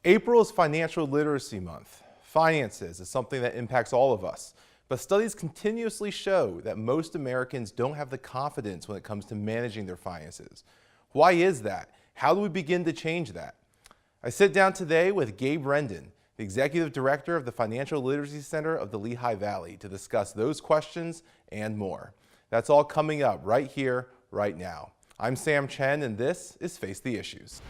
April is Financial Literacy Month. Finances is something that impacts all of us, but studies continuously show that most Americans don't have the confidence when it comes to managing their finances. Why is that? How do we begin to change that? I sit down today with Gabe Rendon, the Executive Director of the Financial Literacy Center of the Lehigh Valley, to discuss those questions and more. That's all coming up right here, right now. I'm Sam Chen, and this is Face the Issues.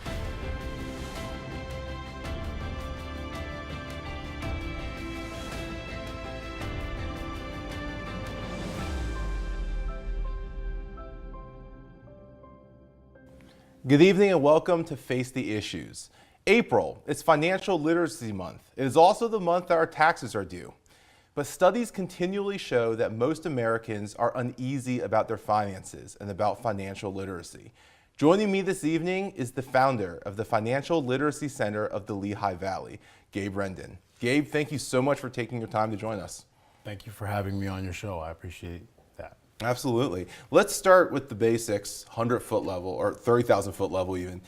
Good evening and welcome to Face the Issues. April, it's Financial Literacy Month. It is also the month that our taxes are due. But studies continually show that most Americans are uneasy about their finances and about financial literacy. Joining me this evening is the founder of the Financial Literacy Center of the Lehigh Valley, Gabe Rendon. Gabe, thank you so much for taking your time to join us. Thank you for having me on your show. I appreciate that. Absolutely. Let's start with the basics, 100-foot level or 30,000-foot level even.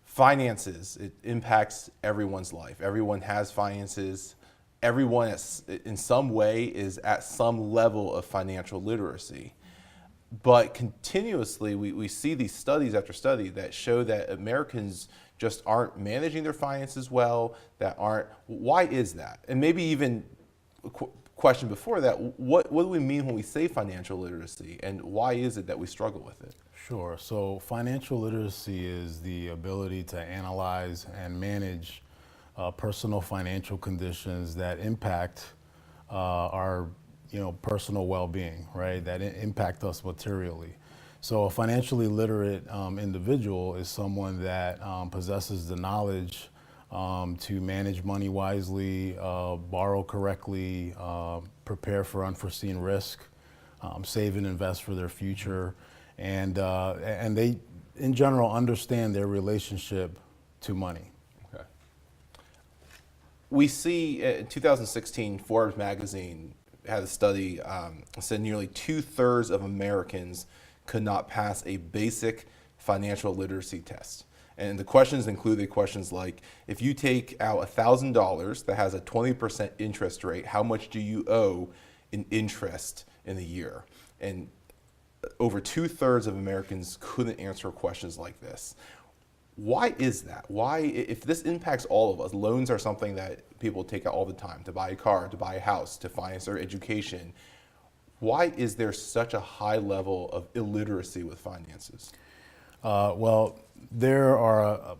Finances, it impacts everyone's life. Everyone has finances. Everyone in some way is at some level of financial literacy. But continuously, we see these studies after study that show that Americans just aren't managing their finances well, why is that? And maybe even question before that, what do we mean when we say financial literacy, and why is it that we struggle with it? Sure. So financial literacy is the ability to analyze and manage personal financial conditions that impact our personal well-being, right? That impact us materially. So a financially literate individual is someone that possesses the knowledge to manage money wisely, borrow correctly, prepare for unforeseen risk, save and invest for their future, and they, in general, understand their relationship to money. Okay. We see in 2016, Forbes magazine had a study said nearly 2/3 of Americans could not pass a basic financial literacy test. And the questions included questions like, if you take out $1,000 that has a 20% interest rate, how much do you owe in interest in a year? And over 2/3 of Americans couldn't answer questions like this. Why is that? Why, if this impacts all of us, loans are something that people take out all the time to buy a car, to buy a house, to finance their education. Why is there such a high level of illiteracy with finances? Well, there are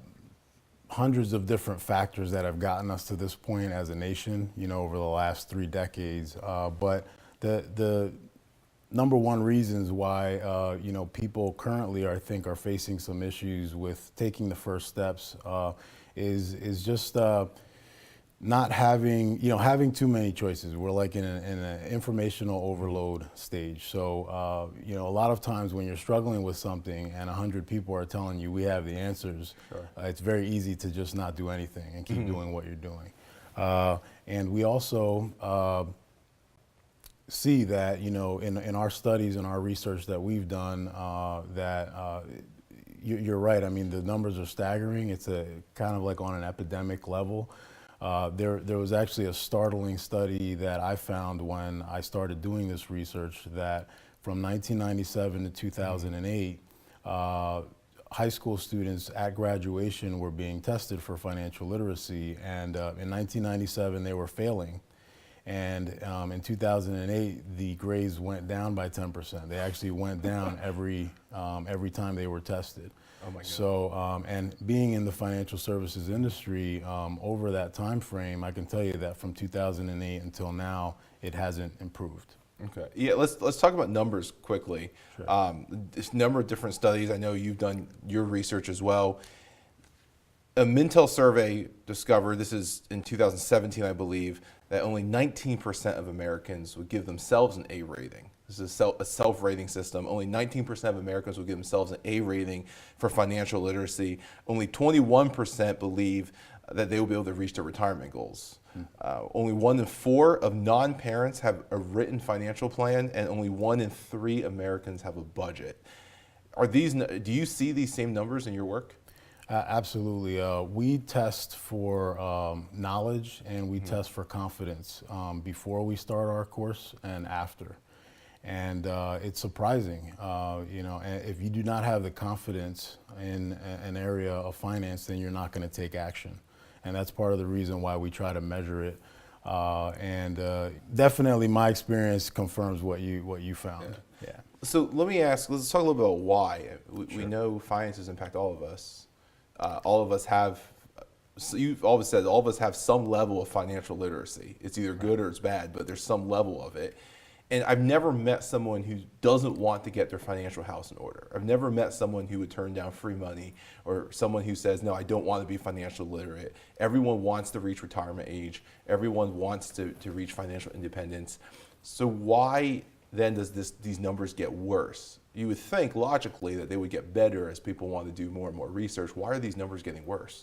hundreds of different factors that have gotten us to this point as a nation, over the last 3 decades. But the number one reasons why, people currently, I think, are facing some issues with taking the first steps is just not having, having too many choices. We're like in an informational overload stage. So, a lot of times when you're struggling with something and 100 people are telling you we have the answers, sure. It's very easy to just not do anything and keep doing what you're doing. And we also see that, in our studies and our research that we've done, you're right. I mean, the numbers are staggering. It's a kind of like on an epidemic level. There was actually a startling study that I found when I started doing this research that from 1997 to 2008, high school students at graduation were being tested for financial literacy, and in 1997 they were failing. And in 2008, the grades went down by 10%. They actually went down every time they were tested. Oh my God. So, and being in the financial services industry over that time frame, I can tell you that from 2008 until now, it hasn't improved. Okay. Yeah. Let's talk about numbers quickly. Sure. This number of different studies. I know you've done your research as well. A Mintel survey discovered, this is in 2017, I believe, that only 19% of Americans would give themselves an A rating. This is a self-rating system. Only 19% of Americans would give themselves an A rating for financial literacy. Only 21% believe that they will be able to reach their retirement goals. Only 1 in 4 of non-parents have a written financial plan, and only 1 in 3 Americans have a budget. Do you see these same numbers in your work? Absolutely. We test for knowledge and we test for confidence before we start our course and after. And it's surprising, and if you do not have the confidence in an area of finance, then you're not going to take action. And that's part of the reason why we try to measure it. And definitely my experience confirms what you found. Yeah. So let's talk a little bit about why. Sure. We know finances impact all of us. All of us have, so you've always said, all of us have some level of financial literacy. It's either good or it's bad, but there's some level of it. And I've never met someone who doesn't want to get their financial house in order. I've never met someone who would turn down free money or someone who says, no, I don't want to be financially literate. Everyone wants to reach retirement age. Everyone wants to reach financial independence. So why then does these numbers get worse? You would think logically that they would get better as people want to do more and more research. Why are these numbers getting worse?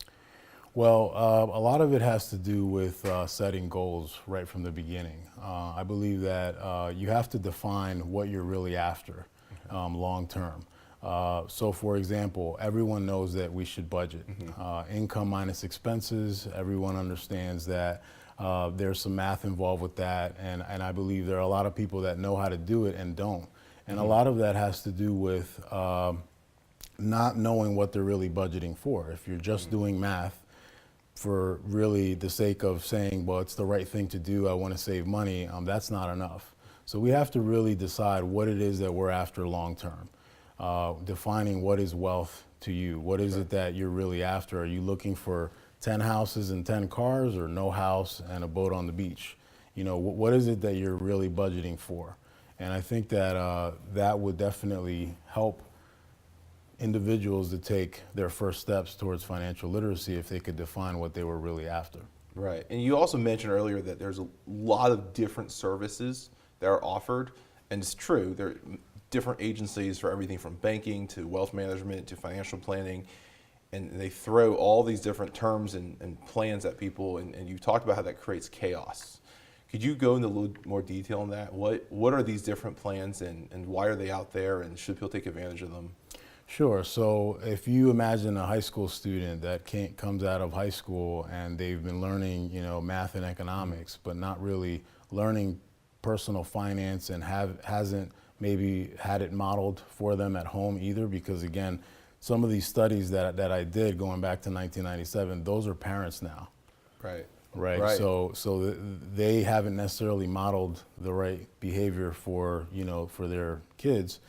Well, a lot of it has to do with setting goals right from the beginning. I believe that you have to define what you're really after long term. So for example, everyone knows that we should budget. Income minus expenses, everyone understands that there's some math involved with that, and I believe there are a lot of people that know how to do it and don't. And a lot of that has to do with not knowing what they're really budgeting for. If you're just doing math for really the sake of saying, well, it's the right thing to do, I want to save money, that's not enough. So we have to really decide what it is that we're after long term. Defining what is wealth to you. What is it that you're really after? Are you looking for 10 houses and 10 cars, or no house and a boat on the beach? What is it that you're really budgeting for? And I think that that would definitely help individuals to take their first steps towards financial literacy if they could define what they were really after. Right. And you also mentioned earlier that there's a lot of different services that are offered. And it's true, there are different agencies for everything from banking to wealth management to financial planning. And they throw all these different terms and plans at people. And you talked about how that creates chaos. Could you go into a little more detail on that? What are these different plans and why are they out there, and should people take advantage of them? Sure. So if you imagine a high school student that comes out of high school and they've been learning, math and economics, but not really learning personal finance and hasn't maybe had it modeled for them at home either, because again, some of these studies that I did going back to 1997, those are parents now. Right. Right. So they haven't necessarily modeled the right behavior for their kids.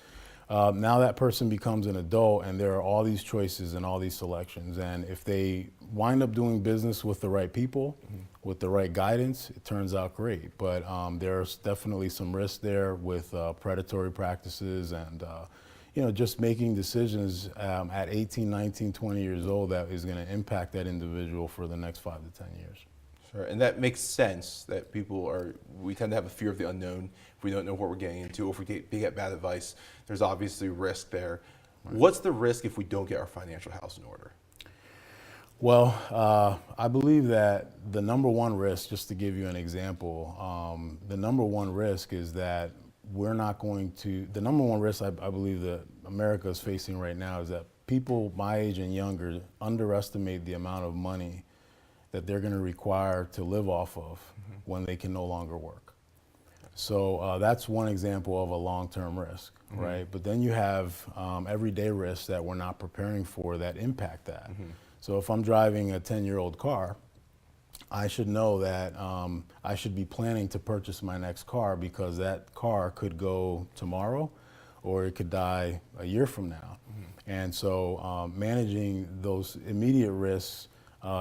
Now that person becomes an adult and there are all these choices and all these selections. And if they wind up doing business with the right people, with the right guidance, it turns out great. But there's definitely some risk there with predatory practices and just making decisions at 18, 19, 20 years old that is going to impact that individual for the next 5 to 10 years. Sure, and that makes sense that we tend to have a fear of the unknown. If we don't know what we're getting into, or if we get bad advice, there's obviously risk there. Right. What's the risk if we don't get our financial house in order? Well, I believe that the number one risk, just to give you an example, the number one risk is that the number one risk I believe that America is facing right now is that people my age and younger underestimate the amount of money that they're going to require to live off of when they can no longer work. So that's one example of a long-term risk, right? But then you have everyday risks that we're not preparing for that impact that. So if I'm driving a 10-year-old car, I should know that I should be planning to purchase my next car, because that car could go tomorrow or it could die a year from now. And so managing those immediate risks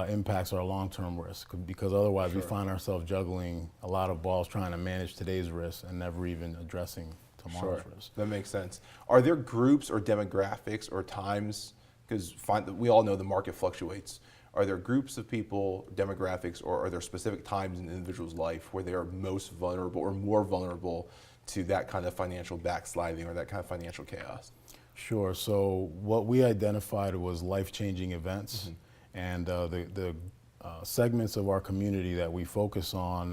impacts our long-term risk, because otherwise we find ourselves juggling a lot of balls trying to manage today's risks and never even addressing tomorrow's risk. That makes sense. Are there groups or demographics or times, because we all know the market fluctuates, are there groups of people, demographics, or are there specific times in an individual's life where they are most vulnerable or more vulnerable to that kind of financial backsliding or that kind of financial chaos? Sure. So what we identified was life-changing events. And the segments of our community that we focus on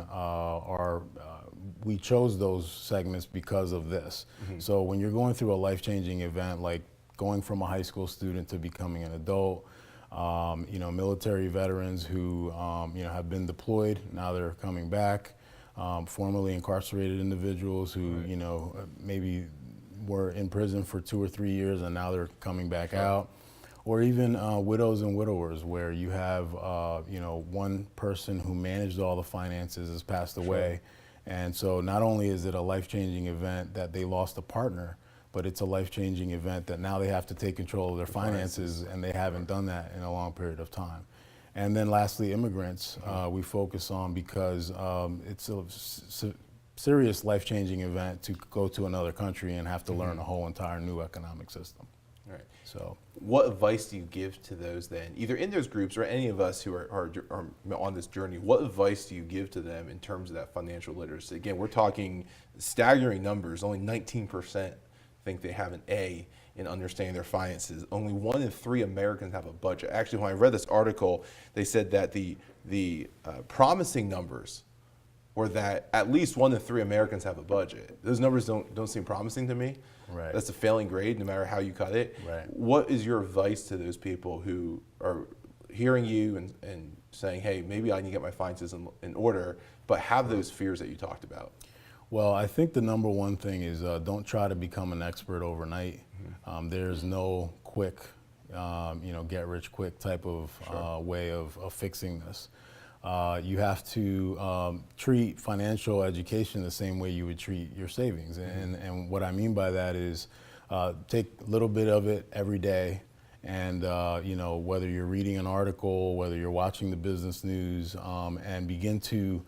we chose those segments because of this. So when you're going through a life-changing event, like going from a high school student to becoming an adult, Military veterans who, have been deployed, now they're coming back, formerly incarcerated individuals who, maybe were in prison for 2 or 3 years and now they're coming back out. Or even widows and widowers, where you have, one person who managed all the finances has passed away. And so not only is it a life-changing event that they lost a partner, but it's a life-changing event that now they have to take control of their finances, and they haven't done that in a long period of time. And then lastly, immigrants, we focus on because it's a serious life-changing event to go to another country and have to learn a whole entire new economic system. Right. So, what advice do you give to those then, either in those groups or any of us who are on this journey? What advice do you give to them in terms of that financial literacy? Again, we're talking staggering numbers. Only 19% think they have an A in understanding their finances. Only 1 in 3 Americans have a budget. Actually, when I read this article, they said that the promising numbers were that at least 1 in 3 Americans have a budget. Those numbers don't seem promising to me. Right. That's a failing grade, no matter how you cut it. Right. What is your advice to those people who are hearing you and saying, hey, maybe I need to get my finances in order, but have those fears that you talked about? Well, I think the number one thing is don't try to become an expert overnight. There's no quick, get rich quick type of way of fixing this. You have to treat financial education the same way you would treat your savings. And what I mean by that is take a little bit of it every day. And, whether you're reading an article, whether you're watching the business news, and begin to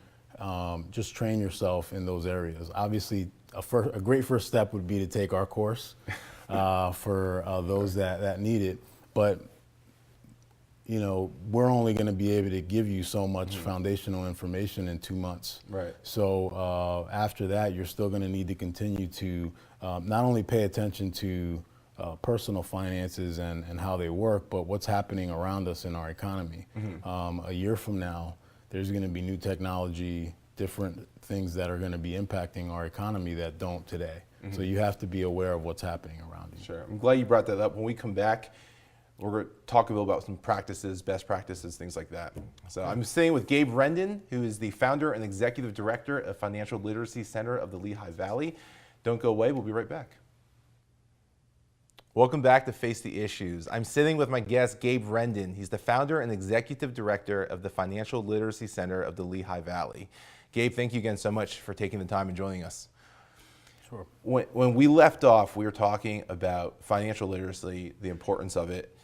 just train yourself in those areas. Obviously, a great first step would be to take our course for those that need it. But we're only going to be able to give you so much foundational information in 2 months. Right. So after that, you're still going to need to continue to not only pay attention to personal finances and how they work, but what's happening around us in our economy. A year from now, there's going to be new technology, different things that are going to be impacting our economy that don't today. So you have to be aware of what's happening around you. Sure. I'm glad you brought that up. When we come back, we're going to talk a little about some practices, best practices, things like that. So I'm staying with Gabe Rendon, who is the founder and executive director of Financial Literacy Center of the Lehigh Valley. Don't go away. We'll be right back. Welcome back to Face the Issues. I'm sitting with my guest, Gabe Rendon. He's the founder and executive director of the Financial Literacy Center of the Lehigh Valley. Gabe, thank you again so much for taking the time and joining us. Sure. When we left off, we were talking about financial literacy, the importance of it,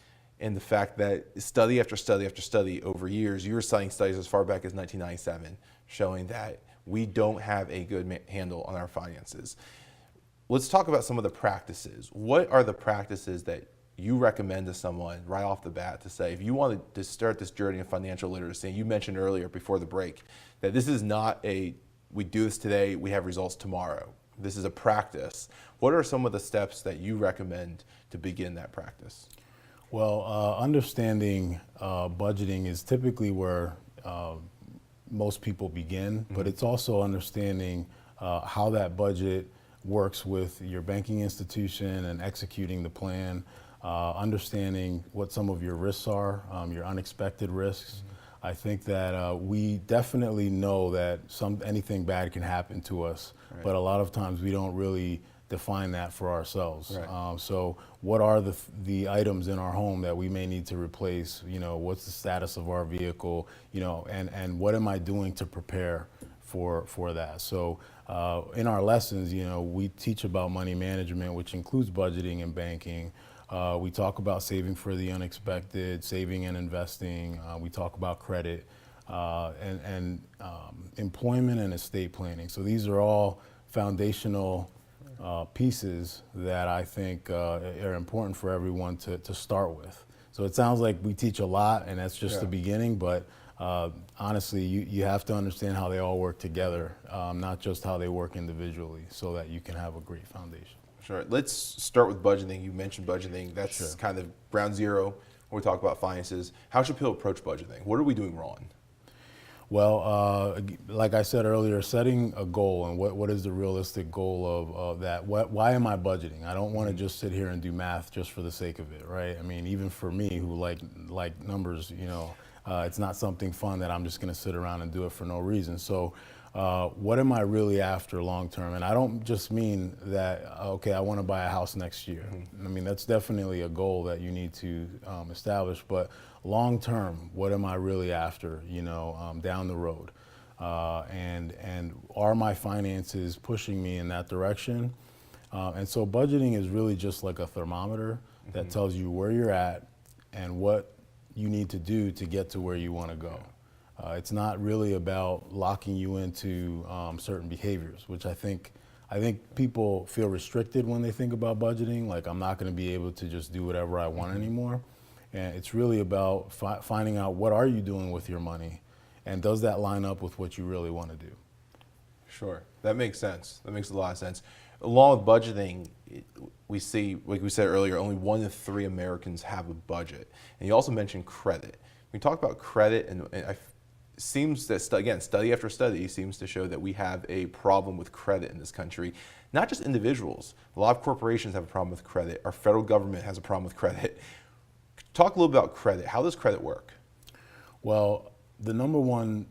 and the fact that study after study after study over years, you were citing studies as far back as 1997, showing that we don't have a good handle on our finances. Let's talk about some of the practices. What are the practices that you recommend to someone right off the bat to say, if you wanted to start this journey of financial literacy, and you mentioned earlier before the break, that this is not we do this today, we have results tomorrow. This is a practice. What are some of the steps that you recommend to begin that practice? Well, understanding budgeting is typically where most people begin, but it's also understanding how that budget works with your banking institution and executing the plan, understanding what some of your risks are, your unexpected risks. I think that we definitely know that anything bad can happen to us, but a lot of times we don't really define that for ourselves. Right. So what are the items in our home that we may need to replace? What's the status of our vehicle? And what am I doing to prepare for that? So in our lessons, we teach about money management, which includes budgeting and banking. We talk about saving for the unexpected, saving and investing. We talk about credit and employment and estate planning. So these are all foundational pieces that I think are important for everyone to start with. So it sounds like we teach a lot, and that's just the beginning, but honestly, you have to understand how they all work together, not just how they work individually, so that you can have a great foundation. Sure. Let's start with budgeting. You mentioned budgeting. That's kind of ground zero when we talk about finances. How should people approach budgeting? What are we doing wrong? Well, like I said earlier, setting a goal and what is the realistic goal of that? Why am I budgeting? I don't want to just sit here and do math just for the sake of it, right? I mean, even for me who like numbers, it's not something fun that I'm just going to sit around and do it for no reason. So what am I really after long term? And I don't just mean that, okay, I want to buy a house next year. I mean, that's definitely a goal that you need to establish, but long term, what am I really after, down the road? And are my finances pushing me in that direction? And so budgeting is really just like a thermometer that tells you where you're at and what you need to do to get to where you want to go. It's not really about locking you into certain behaviors, which I think people feel restricted when they think about budgeting. Like, I'm not going to be able to just do whatever I want anymore. And it's really about finding out what are you doing with your money, and does that line up with what you really want to do? Sure, that makes sense. That makes a lot of sense. Along with budgeting, we see, like we said earlier, only 1 in 3 Americans have a budget. And you also mentioned credit. We talk about credit, and it seems that, again, study after study seems to show that we have a problem with credit in this country. Not just individuals. A lot of corporations have a problem with credit. Our federal government has a problem with credit. Talk a little about credit. How does credit work? Well, the number one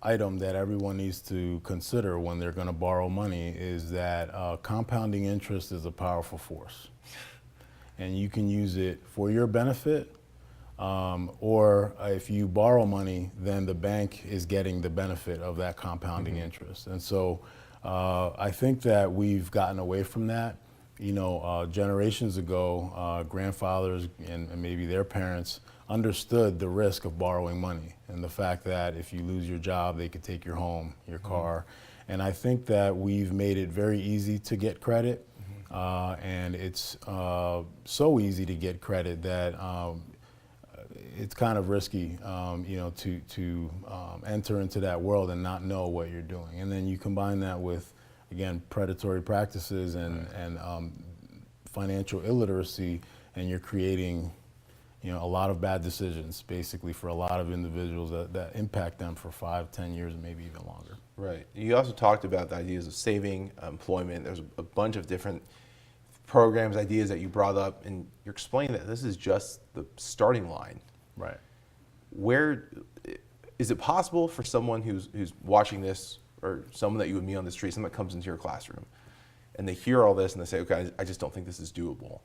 item that everyone needs to consider when they're going to borrow money is that compounding interest is a powerful force. And you can use it for your benefit, or if you borrow money, then the bank is getting the benefit of that compounding interest. And so I think that we've gotten away from that. Generations ago, grandfathers and maybe their parents understood the risk of borrowing money and the fact that if you lose your job, they could take your home, your car. And I think that we've made it very easy to get credit. And it's so easy to get credit that it's kind of risky, to enter into that world and not know what you're doing. And then you combine that with, again, predatory practices and financial illiteracy, and you're creating, a lot of bad decisions, basically, for a lot of individuals that impact them for 5, 10 years, and maybe even longer. Right. You also talked about the ideas of saving, employment. There's a bunch of different programs, ideas that you brought up, and you're explaining that this is just the starting line. Right. Where is it possible for someone who's watching this, or someone that you would meet on the street, someone that comes into your classroom, and they hear all this and they say, okay, I just don't think this is doable.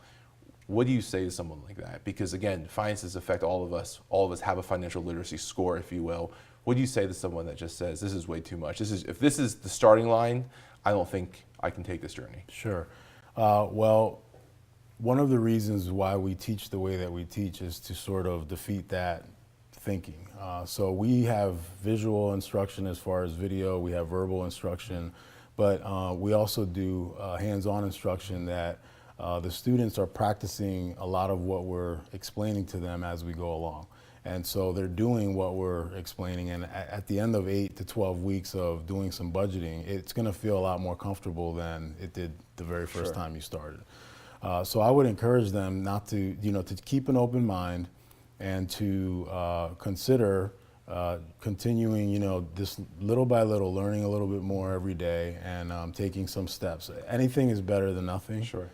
What do you say to someone like that? Because again, finances affect all of us. All of us have a financial literacy score, if you will. What do you say to someone that just says, this is way too much? If this is the starting line, I don't think I can take this journey. Sure. Well, one of the reasons why we teach the way that we teach is to sort of defeat that thinking. So we have visual instruction as far as video, we have verbal instruction, but we also do hands-on instruction that the students are practicing a lot of what we're explaining to them as we go along. And so they're doing what we're explaining, and at the end of 8 to 12 weeks of doing some budgeting, it's going to feel a lot more comfortable than it did the very first time you started. So I would encourage them not to, to keep an open mind and to consider continuing, this little by little, learning a little bit more every day and taking some steps. Anything is better than nothing. Sure.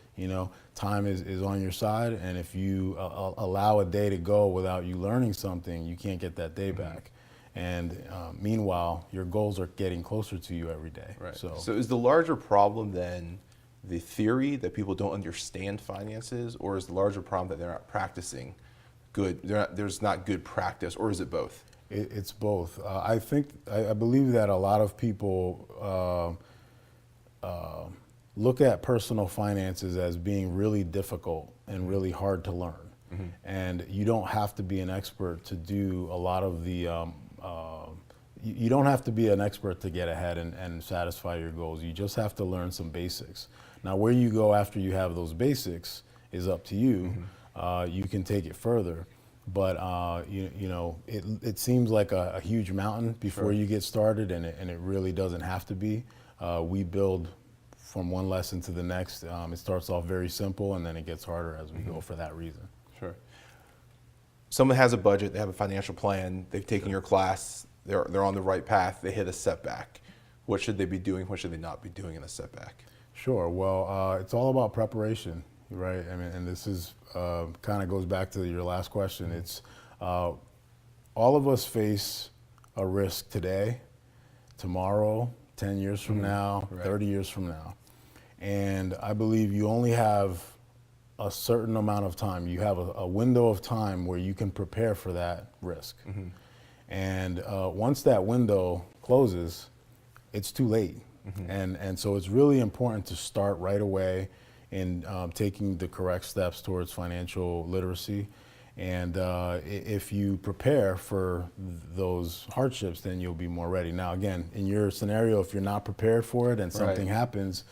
Time is on your side, and if you allow a day to go without you learning something, you can't get that day back. And meanwhile, your goals are getting closer to you every day. Right. So is the larger problem then the theory that people don't understand finances, or is the larger problem that they're not practicing good? There's not good practice, or is it both? It's both. I believe that a lot of people look at personal finances as being really difficult and really hard to learn. And you don't have to be an expert to do a lot of the, you don't have to be an expert to get ahead and satisfy your goals. You just have to learn some basics. Now, where you go after you have those basics is up to you. You can take it further. But it seems like a huge mountain before you get started, and it really doesn't have to be. We build from one lesson to the next. It starts off very simple, and then it gets harder as we go for that reason. Sure. Someone has a budget, they have a financial plan, they've taken your class, they're on the right path, they hit a setback. What should they be doing? What should they not be doing in a setback? Sure. Well, it's all about preparation, right? I mean, and this is kind of goes back to your last question. It's all of us face a risk today, tomorrow, 10 years from now, Right. 30 years from now. And I believe you only have a certain amount of time. You have a window of time where you can prepare for that risk. And once that window closes, it's too late. And so it's really important to start right away in taking the correct steps towards financial literacy. And if you prepare for those hardships, then you'll be more ready. Now, again, in your scenario, if you're not prepared for it and something happens,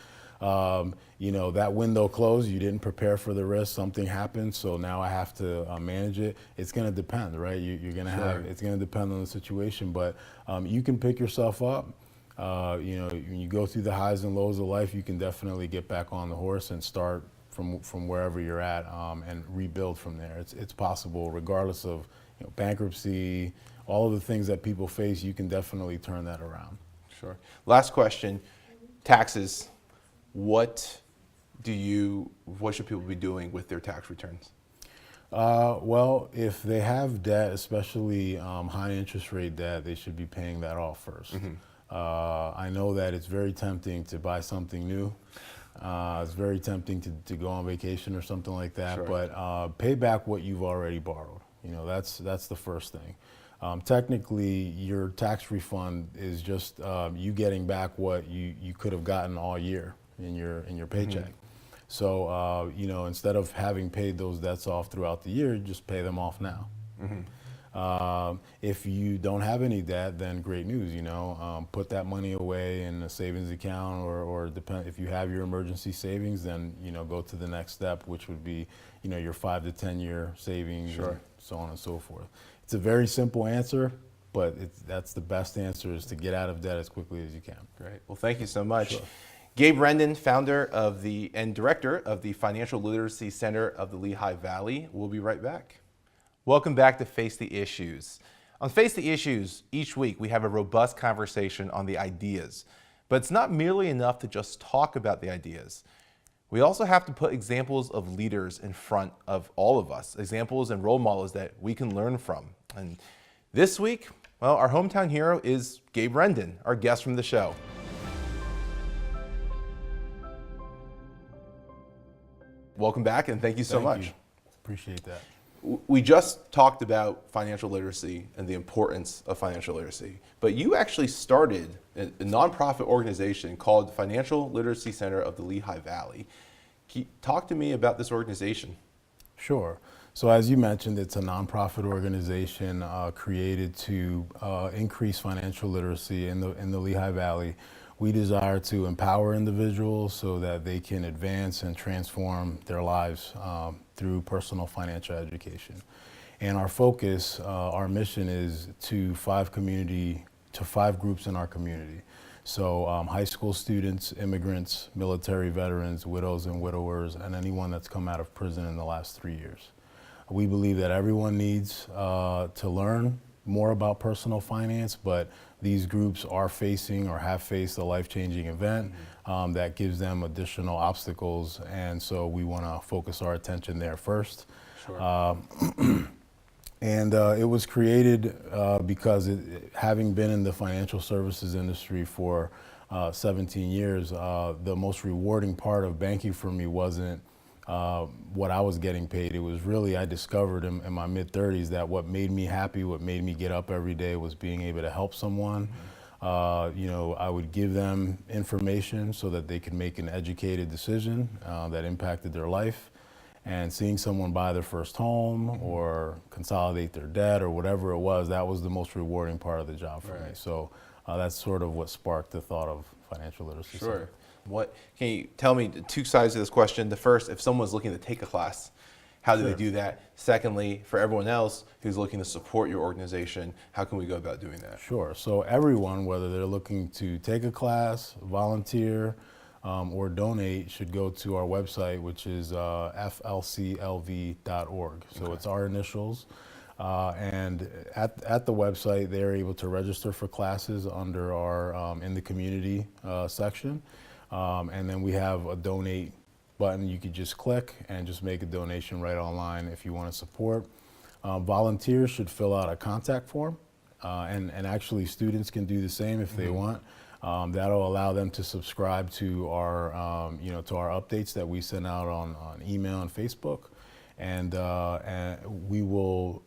you know, that window closed, you didn't prepare for the risk, something happened, so now I have to manage it. It's going to depend, right? You're going to have, it's going to depend on the situation, but you can pick yourself up. You know, when you go through the highs and lows of life, you can definitely get back on the horse and start from wherever you're at and rebuild from there. It's possible, regardless of, you know, bankruptcy, all of the things that people face. You can definitely turn that around. Sure. Last question: taxes. What should people be doing with their tax returns? Well, if they have debt, especially high interest rate debt, they should be paying that off first. I know that it's very tempting to buy something new. It's very tempting to go on vacation or something like that. Sure. But pay back what you've already borrowed. You know, that's the first thing. Technically, your tax refund is just you getting back what you could have gotten all year in your paycheck. So you know, instead of having paid those debts off throughout the year, just pay them off now. If you don't have any debt, then great news. You know, put that money away in a savings account, or depend if you have your emergency savings, then, you know, go to the next step, which would be, you know, your 5 to 10 year savings, Sure. and so on and so forth. It's a very simple answer, but that's the best answer, is to get out of debt as quickly as you can. Great. Well, thank you so much. Sure. Gabe Rendon, founder and director of the Financial Literacy Center of the Lehigh Valley. We'll be right back. Welcome back to Face the Issues. On Face the Issues, each week we have a robust conversation on the ideas. But it's not merely enough to just talk about the ideas. We also have to put examples of leaders in front of all of us, examples and role models that we can learn from. And this week, well, our hometown hero is Gabe Rendon, our guest from the show. Welcome back, and thank you so much. You. Appreciate that. We just talked about financial literacy and the importance of financial literacy, but you actually started a nonprofit organization called Financial Literacy Center of the Lehigh Valley. Can you talk to me about this organization? Sure. So as you mentioned, it's a nonprofit organization created to increase financial literacy in the Lehigh Valley. We desire to empower individuals so that they can advance and transform their lives through personal financial education. And our focus, our mission is to five groups in our community. So high school students, immigrants, military veterans, widows and widowers, and anyone that's come out of prison in the last 3 years. We believe that everyone needs to learn more about personal finance, but these groups are facing or have faced a life-changing event that gives them additional obstacles, and so we want to focus our attention there first. Sure. And it was created because having been in the financial services industry for 17 years, the most rewarding part of banking for me wasn't what I was getting paid. It was really, I discovered in my mid-30s that what made me happy, what made me get up every day, was being able to help someone. You know, I would give them information so that they could make an educated decision that impacted their life. And seeing someone buy their first home or consolidate their debt or whatever it was, that was the most rewarding part of the job for me. So that's sort of what sparked the thought of financial literacy. Sure. What can you tell me? Two sides of this question. The first, if someone's looking to take a class, how do they do that? Secondly, for everyone else who's looking to support your organization, how can we go about doing that? Sure. So everyone, whether they're looking to take a class, volunteer, or donate, should go to our website, which is FLCLV.org. So it's our initials. And at the website, they're able to register for classes under our in the community section. And then we have a donate button you could just click and just make a donation right online if you want to support. Volunteers should fill out a contact form, and actually students can do the same if they want. That'll allow them to subscribe to our, to our updates that we send out on email and Facebook, and we will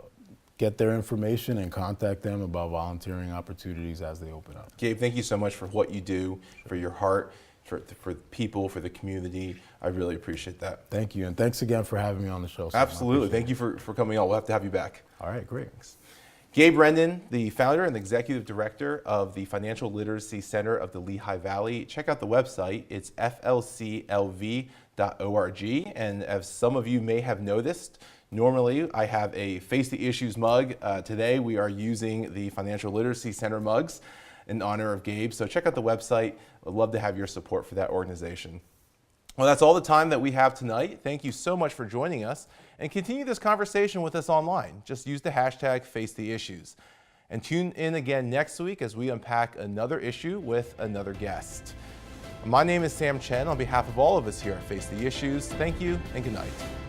get their information and contact them about volunteering opportunities as they open up. Gabe, thank you so much for what you do, for your heart, for people, for the community. I really appreciate that. Thank you, and thanks again for having me on the show. Absolutely. Thank you for coming on. We'll have to have you back. All right, great. Thanks. Gabe Rendon, the founder and executive director of the Financial Literacy Center of the Lehigh Valley. Check out the website. It's FLCLV.org. And as some of you may have noticed, normally I have a Face the Issues mug. Today we are using the Financial Literacy Center mugs in honor of Gabe. So check out the website. I'd love to have your support for that organization. Well, that's all the time that we have tonight. Thank you so much for joining us, and continue this conversation with us online. Just use the hashtag #FaceTheIssues. And tune in again next week as we unpack another issue with another guest. My name is Sam Chen. On behalf of all of us here at Face the Issues, thank you and good night.